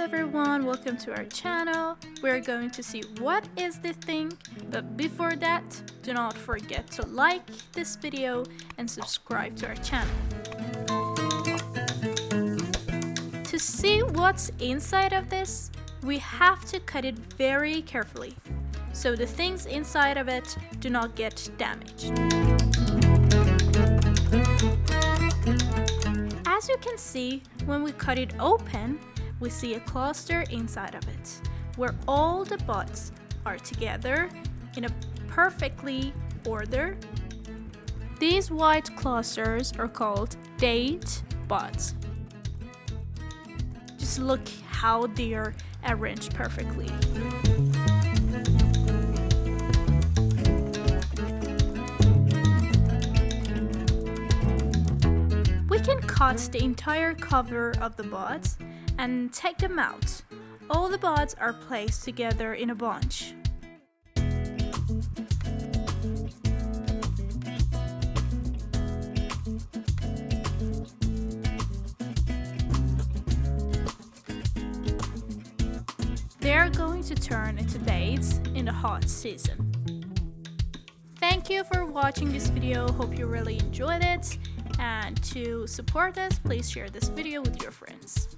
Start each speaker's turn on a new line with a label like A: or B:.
A: everyone, welcome to our channel. We're going to see what is the thing, but before that, do not forget to like this video and subscribe to our channel. To see what's inside of this, we have to cut it very carefully, so the things inside of it do not get damaged. As you can see, when we cut it open, we see a cluster inside of it, where all the buds are together in a perfectly order. These white clusters are called date buds. Just look how they are arranged perfectly. We can cut the entire cover of the buds and take them out. All the buds are placed together in a bunch. They are going to turn into dates in the hot season. Thank you for watching this video. Hope you really enjoyed it. And to support us, please share this video with your friends.